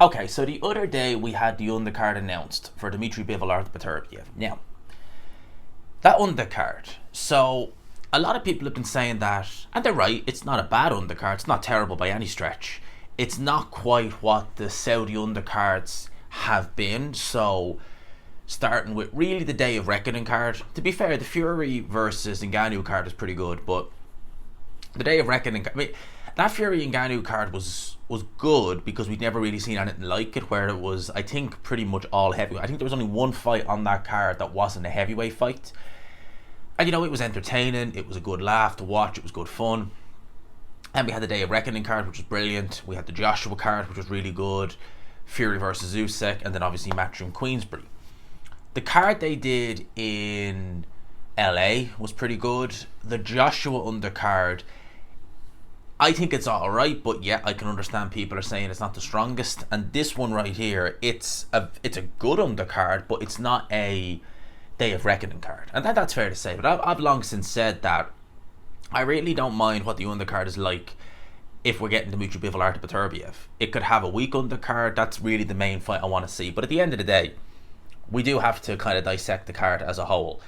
Okay, so the other day we had the undercard announced for Dmitry Bivol or Beterbiev. Now, that undercard, so a lot of people have been saying that, and they're right, it's not a bad undercard, it's not terrible by any stretch. It's not quite what the Saudi undercards have been, so starting with really the Day of Reckoning card. To be fair, the Fury versus Ngannou card is pretty good, but the Day of Reckoning, I mean, that Fury Ngannou card was good because we'd never really seen anything like it, where it was, I think, pretty much all heavyweight. I think there was only one fight on that card that wasn't a heavyweight fight. And you know, it was entertaining, it was a good laugh to watch, it was good fun. And we had the Day of Reckoning card, which was brilliant. We had the Joshua card, which was really good. Fury versus Usyk, and then obviously Matchroom Queensbury. The card they did in LA was pretty good. The Joshua undercard, I think it's alright, but yeah, I can understand people are saying it's not the strongest. And this one right here, it's a good undercard, but it's not a Day of Reckoning card. And that's fair to say. But I've long since said that I really don't mind what the undercard is like if we're getting Dmitry Bivol or Beterbiev. It could have a weak undercard. That's really the main fight I want to see. But at the end of the day, we do have to kind of dissect the card as a whole.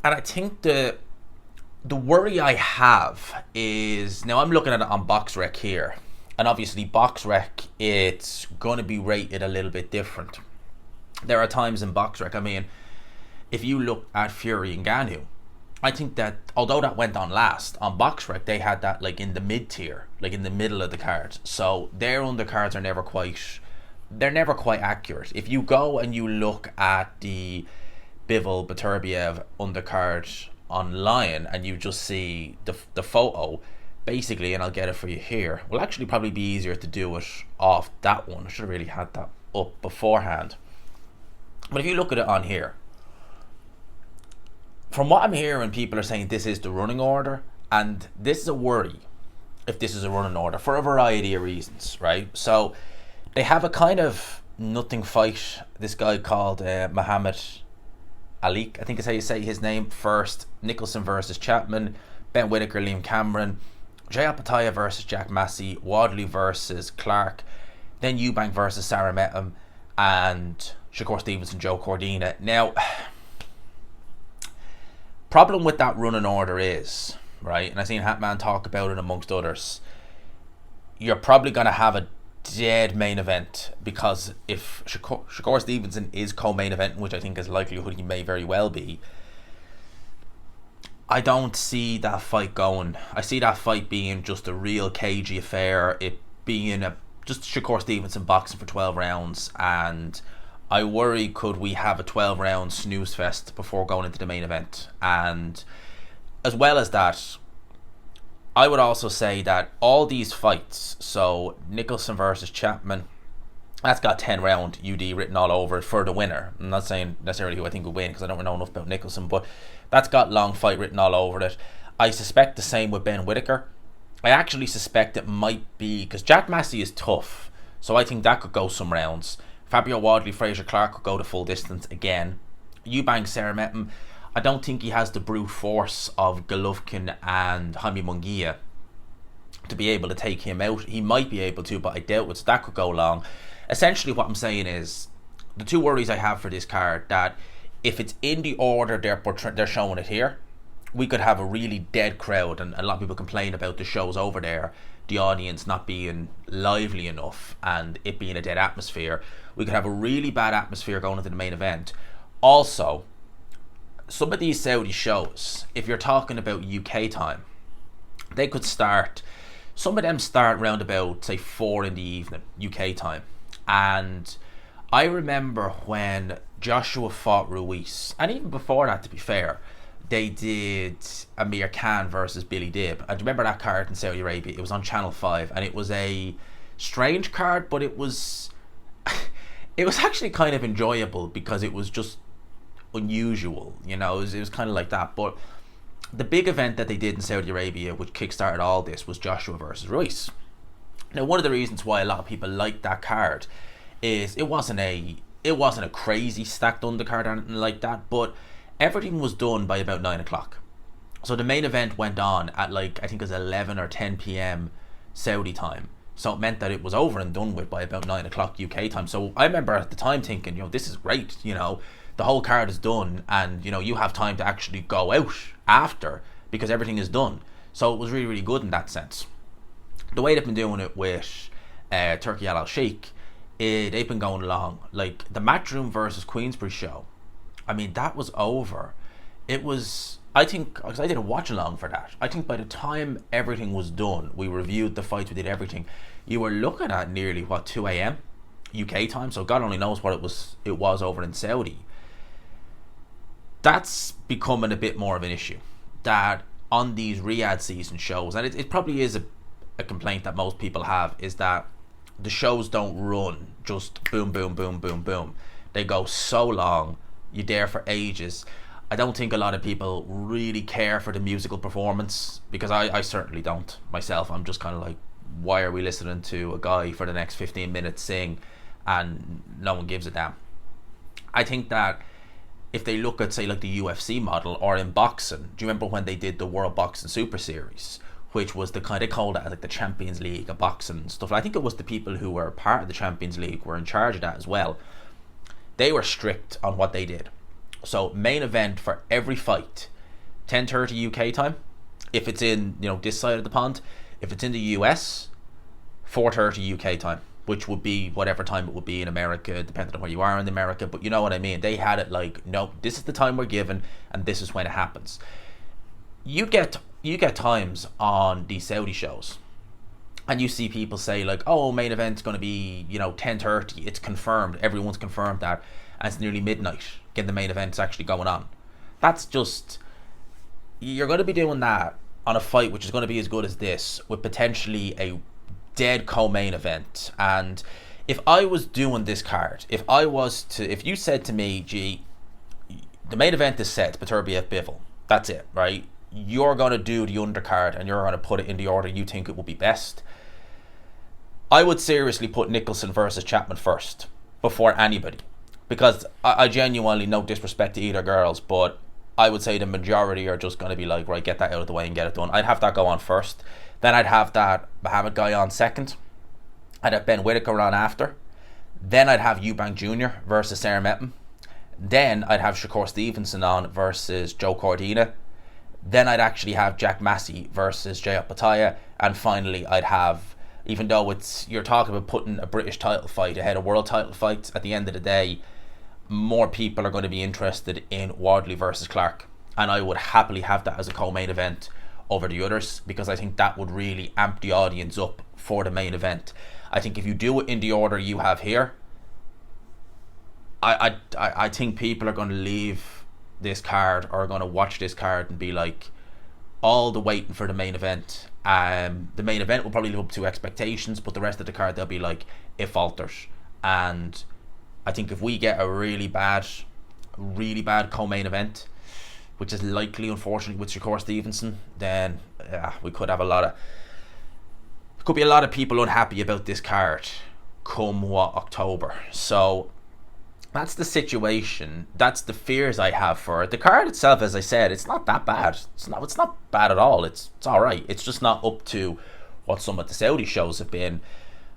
And I think the worry I have is, now I'm looking at it on BoxRec here, and obviously BoxRec, it's going to be rated a little bit different. There are times in BoxRec, I mean, if you look at Fury and Ngannou, I think that although that went on last, on BoxRec they had that like in the mid tier, like in the middle of the card. So their undercards are never quite accurate. If you go and you look at the Bivol Beterbiev undercard online and you just see the photo, basically, and I'll get it for you here. Will actually probably be easier to do it off that one. I should have really had that up beforehand. But if you look at it on here, from what I'm hearing, people are saying this is the running order, and this is a worry if this is a running order for a variety of reasons, right? So they have a kind of nothing fight. This guy called Muhammad Ali, I think is how you say his name, first. Nicholson versus Chapman, Ben Whittaker, Liam Cameron, Jay Apataya versus Jack Massey, Wadley versus Clark, then Eubank versus Sarah Metam, and Shakur Stevenson, Joe Cordina. Now, problem with that running order is, right, and I've seen Hatman talk about it amongst others, you're probably going to have a dead main event, because if Shakur Stevenson is co-main event, which I think is likelihood he may very well be, I don't see that fight going. I see that fight being just a real cagey affair, it being just Shakur Stevenson boxing for 12 rounds, and I worry, could we have a 12 round snooze fest before going into the main event? And as well as that, I would also say that all these fights, so Nicholson versus Chapman, that's got 10 round UD written all over it for the winner. I'm not saying necessarily who I think will win, because I don't know enough about Nicholson, but that's got long fight written all over it. I suspect the same with Ben Whittaker. I actually suspect it might be, because Jack Massey is tough, so I think that could go some rounds. Fabio Wadley, Fraser Clark could go the full distance again. Eubank, Sarah Metam, I don't think he has the brute force of Golovkin and Jaime Munguia to be able to take him out. He might be able to, but I doubt it, so that could go long. Essentially what I'm saying is, the two worries I have for this card, that if it's in the order they're showing it here, we could have a really dead crowd, and a lot of people complain about the shows over there, the audience not being lively enough and it being a dead atmosphere. We could have a really bad atmosphere going into the main event. Also, some of these Saudi shows, if you're talking about UK time, they could start, some of them start around about, say, 4 in the evening, UK time. And I remember when Joshua fought Ruiz, and even before that, to be fair, they did Amir Khan versus Billy Dib. And do you remember that card in Saudi Arabia? It was on Channel 5, and it was a strange card, but it was it was actually kind of enjoyable because it was just unusual, you know. It was kind of like that. But the big event that they did in Saudi Arabia, which kickstarted all this, was Joshua versus Ruiz. Now, one of the reasons why a lot of people liked that card is it wasn't a crazy stacked undercard or anything like that, but everything was done by about 9 o'clock. So the main event went on at, like, I think it was 11 or 10 p.m. Saudi time. So it meant that it was over and done with by about 9 o'clock UK time. So I remember at the time thinking, this is great. The whole card is done, and you have time to actually go out after because everything is done. So it was really, really good in that sense. The way they've been doing it with Turkey Al Sheikh, they've been going along. Like the Matchroom versus Queensberry show, I mean, that was over. It was, I think, because I did a watch along for that. I think by the time everything was done, we reviewed the fights, we did everything. You were looking at nearly 2 a.m. UK time. So God only knows what it was over in Saudi. That's becoming a bit more of an issue. That on these Riyadh season shows, and it probably is a complaint that most people have, is that the shows don't run just boom, boom, boom, boom, boom. They go so long, you're there for ages. I don't think a lot of people really care for the musical performance, because I certainly don't myself. I'm just kind of like, why are we listening to a guy for the next 15 minutes sing and no one gives a damn? I think that if they look at, say, like the UFC model, or in boxing, do you remember when they did the World Boxing Super Series, which was the kind, they called it like the Champions League of boxing and stuff. I think it was the people who were part of the Champions League were in charge of that as well. They were strict on what they did. So main event for every fight, 10:30 UK time. If it's in this side of the pond, if it's in the US, 4:30 UK time, which would be whatever time it would be in America, depending on where you are in America. But you know what I mean. They had it like, no, this is the time we're given, and this is when it happens. You get times on these Saudi shows, and you see people say like, oh, main event's going to be 10:30. It's confirmed. Everyone's confirmed that, and it's nearly midnight. Again, the main event's actually going on. That's just, you're going to be doing that on a fight which is going to be as good as this, with potentially a dead co-main event. And if I was doing this card, if you said to me, gee, the main event is set, Beterbiev Bivol, that's it, right? You're going to do the undercard and you're going to put it in the order you think it will be best. I would seriously put Nicholson versus Chapman first before anybody, because I genuinely, no disrespect to either girls, but I would say the majority are just going to be like, right, get that out of the way and get it done. I'd have that go on first. Then I'd have that Muhammad guy on second. I'd have Ben Whitaker on after. Then I'd have Eubank Jr. versus Sarah Metten. Then I'd have Shakur Stevenson on versus Joe Cordina. Then I'd actually have Jack Massey versus Jay Opataya. And finally I'd have, even though you're talking about putting a British title fight ahead of world title fights, at the end of the day, more people are going to be interested in Wardley versus Clark. And I would happily have that as a co-main event over the others, because I think that would really amp the audience up for the main event. I think if you do it in the order you have here, I think people are going to leave this card, or are going to watch this card and be like, all the waiting for the main event. The main event will probably live up to expectations, but the rest of the card, they'll be like, it falters. And I think if we get a really bad co-main event, which is likely, unfortunately, with Shakur Stevenson, then we could have could be a lot of people unhappy about this card come October. So that's the situation. That's the fears I have for it. The card itself, as I said, it's not that bad. It's not bad at all. It's all right. It's just not up to what some of the Saudi shows have been.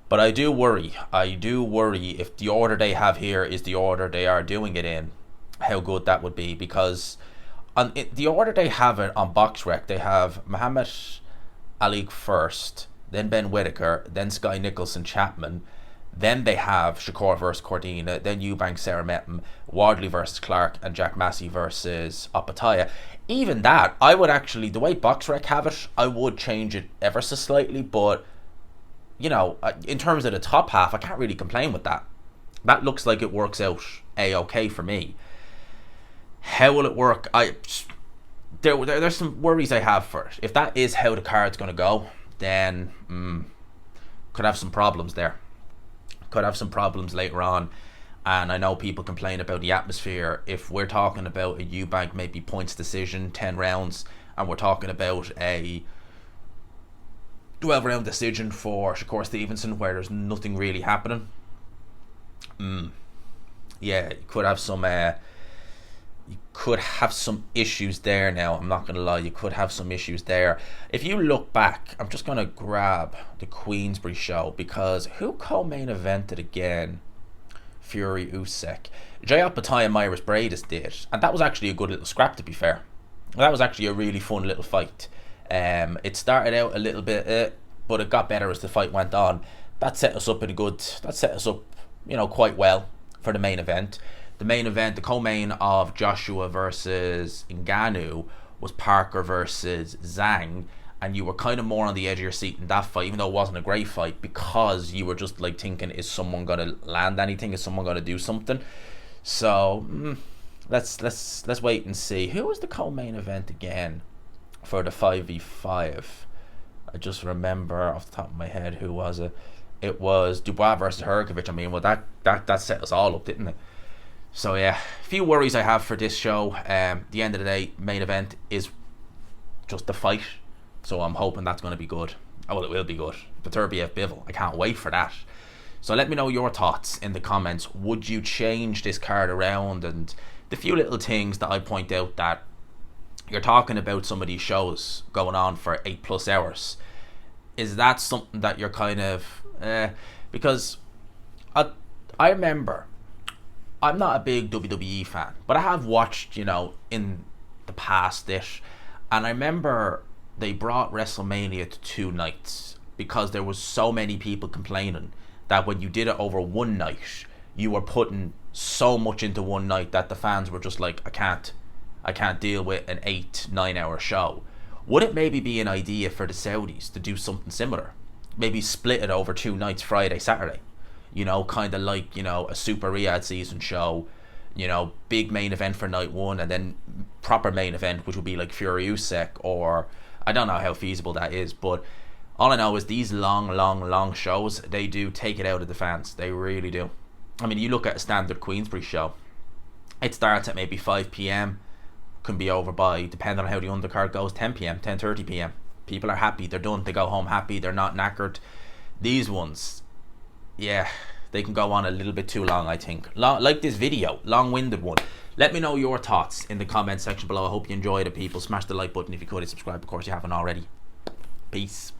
But I do worry if the order they have here is the order they are doing it in, how good that would be. Because on the order they have it on BoxRec, they have Muhammad Ali first, then Ben Whitaker, then Sky Nicholson Chapman, then they have Shakur versus Cordina, then Eubank Sarah Metten, Wardley versus Clark, and Jack Massey versus Opataya. Even that, I would actually, the way BoxRec have it, I would change it ever so slightly, but in terms of the top half, I can't really complain with that. That looks like it works out a-okay for me. How will it work? There's some worries I have for it. If that is how the card's going to go, then could have some problems there. Could have some problems later on. And I know people complain about the atmosphere. If we're talking about a Eubank maybe points decision, 10 rounds, and we're talking about a 12-round decision for Shakur Stevenson where there's nothing really happening, yeah, you could have some could have some issues there now. I'm not going to lie, you could have some issues there. If you look back, I'm just going to grab the Queensbury show, because who co-main evented again? Fury Usyk. Jayot Bataille and Myris Bradis did, and that was actually a good little scrap, to be fair. That was actually a really fun little fight. It started out a little bit, but it got better as the fight went on. That set us up quite well for the main event. The main event, the co-main of Joshua versus Ngannou, was Parker versus Zhang, and you were kind of more on the edge of your seat in that fight, even though it wasn't a great fight, because you were just like thinking, is someone going to land anything? Is someone going to do something? So let's wait and see. Who was the co-main event again for the 5v5? I just remember off the top of my head, who was it? It was Dubois versus Hergovich. I mean, well, that set us all up, didn't it? So yeah, a few worries I have for this show. The end of the day, main event is just the fight, so I'm hoping that's going to be good. Oh, well, it will be good. Beterbiev Bivol, I can't wait for that. So let me know your thoughts in the comments. Would you change this card around? And the few little things that I point out, that you're talking about some of these shows going on for 8+ hours. Is that something that you're kind of... because I remember, I'm not a big WWE fan, but I have watched, in the past it, and I remember they brought WrestleMania to 2 nights because there was so many people complaining that when you did it over one night, you were putting so much into one night that the fans were just like, I can't deal with an 8-9 hour show. Would it maybe be an idea for the Saudis to do something similar? Maybe split it over 2 nights, Friday, Saturday. Kind of like, a Super Riyadh season show. Big main event for night 1, and then proper main event, which would be like Fury Usyk, or I don't know how feasible that is, but all I know is these long shows, they do take it out of the fans. They really do. I mean, you look at a standard Queensbury show, it starts at maybe 5 p.m, can be over by, depending on how the undercard goes, 10 p.m, 10:30 p.m. People are happy, they're done, they go home happy, they're not knackered. These ones, yeah, they can go on a little bit too long, I think. Like this video, long-winded one. Let me know your thoughts in the comment section below. I hope you enjoyed it, people. Smash the like button if you could, and subscribe, of course, you haven't already. Peace.